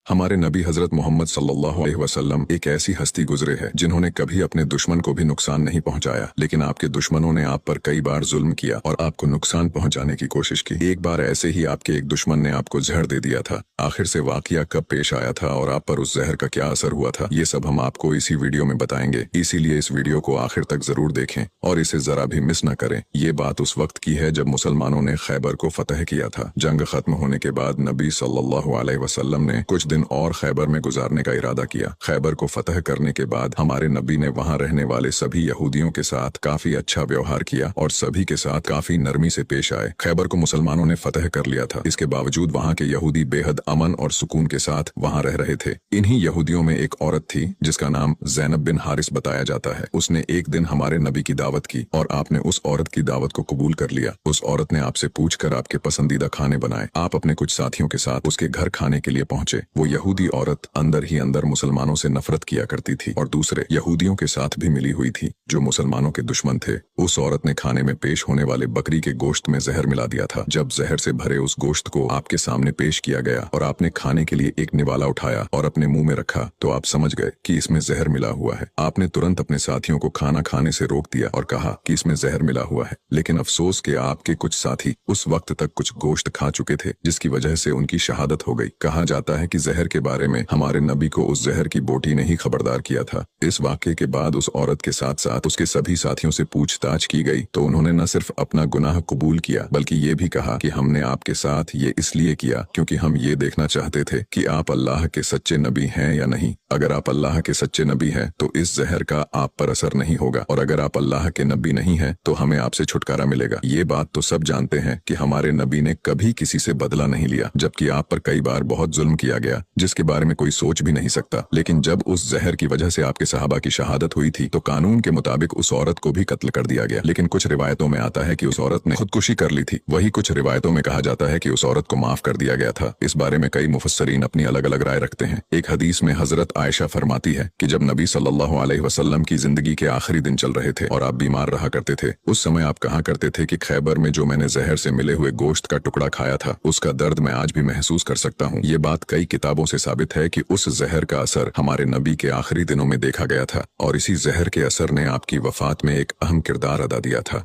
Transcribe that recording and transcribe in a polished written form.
हमारे नबी हजरत मोहम्मद सल्लल्लाहु अलैहि वसल्लम एक ऐसी हस्ती गुजरे है जिन्होंने कभी अपने दुश्मन को भी नुकसान नहीं पहुंचाया, लेकिन आपके दुश्मनों ने आप पर कई बार जुल्म किया और आपको नुकसान पहुंचाने की कोशिश की। एक बार ऐसे ही आपके एक दुश्मन ने आपको जहर दे दिया था। आखिर से वाकया कब पेश आया था और आप पर उस जहर का क्या असर हुआ था, ये सब हम आपको इसी वीडियो में बताएंगे। इसीलिए इस वीडियो को आखिर तक जरूर देखें और इसे जरा भी मिस न करें। ये बात उस वक्त की है जब मुसलमानों ने खैबर को फतह किया था। जंग खत्म होने के बाद नबी सल्लल्लाहु अलैहि वसल्लम ने कुछ दिन और खैबर में गुजारने का इरादा किया। खैबर को फतह करने के बाद हमारे नबी ने वहां रहने वाले सभी यहूदियों के साथ काफी अच्छा व्यवहार किया और सभी के साथ काफी नरमी से पेश आए। खैबर को मुसलमानों ने फतह कर लिया था, इसके बावजूद वहां के यहूदी बेहद अमन और सुकून के साथ वहां रह रहे थे। इन्हीं यहूदियों में एक औरत थी जिसका नाम ज़ैनब बिन हारिस बताया जाता है। उसने एक दिन हमारे नबी की दावत की और आपने उस औरत की दावत को कबूल कर लिया। उस औरत ने आपसे पूछकर आपके पसंदीदा खाने बनाए। आप अपने कुछ साथियों के साथ उसके घर खाने के लिए पहुंचे। वो यहूदी औरत अंदर ही अंदर मुसलमानों से नफरत किया करती थी और दूसरे यहूदियों के साथ भी मिली हुई थी जो मुसलमानों के दुश्मन थे। उस औरत ने खाने में पेश होने वाले बकरी के गोश्त में जहर मिला दिया था। जब जहर से भरे उस गोश्त को आपके सामने पेश किया गया और आपने खाने के लिए एक निवाला उठाया और अपने मुंह में रखा तो आप समझ गए कि इसमें जहर मिला हुआ है। आपने तुरंत अपने साथियों को खाना खाने से रोक दिया और कहा कि इसमें जहर मिला हुआ है, लेकिन अफसोस के आपके कुछ साथी उस वक्त तक कुछ गोश्त खा चुके थे जिसकी वजह से उनकी शहादत हो गई। कहा जाता है कि जहर के बारे में हमारे नबी को उस जहर की बोटी ने ही खबरदार किया था। इस वाक़े के बाद उस औरत के साथ साथ उसके सभी साथियों से पूछताछ की गई तो उन्होंने न सिर्फ अपना गुनाह कबूल किया बल्कि ये भी कहा कि हमने आपके साथ ये इसलिए किया क्योंकि हम ये देखना चाहते थे कि आप अल्लाह के सच्चे नबी हैं या नहीं। अगर आप अल्लाह के सच्चे नबी हैं तो इस जहर का आप पर असर नहीं होगा और अगर आप अल्लाह के नबी नहीं हैं तो हमें आपसे छुटकारा मिलेगा। ये बात तो सब जानते हैं कि हमारे नबी ने कभी किसी से बदला नहीं लिया, जबकि आप पर कई बार बहुत जुल्म किया गया जिसके बारे में कोई सोच भी नहीं सकता। लेकिन जब उस जहर की वजह से आपके सहाबा की शहादत हुई थी तो कानून के मुताबिक उस औरत को भी कत्ल कर दिया गया। लेकिन कुछ रिवायतों में आता है कि उस औरत ने खुदकुशी कर ली थी। वही कुछ रिवायतों में कहा जाता है कि उस औरत को माफ कर दिया गया था। इस बारे में कई मुफस्सरीन अपनी अलग अलग राय रखते हैं। एक हदीस में हजरत आयशा फरमाती है कि जब नबी सल्लल्लाहु अलैहि वसल्लम की जिंदगी के आखिरी दिन चल रहे थे और आप बीमार रहा करते थे, उस समय आप कहा करते थे कि खैबर में जो मैंने जहर से मिले हुए गोश्त का टुकड़ा खाया था उसका दर्द मैं आज भी महसूस कर सकता हूँ। ये बात कई किताबों से साबित है कि उस जहर का असर हमारे नबी के आखिरी दिनों में देखा गया था और इसी जहर के असर ने आपकी वफात में एक अहम किरदार अदा दिया था।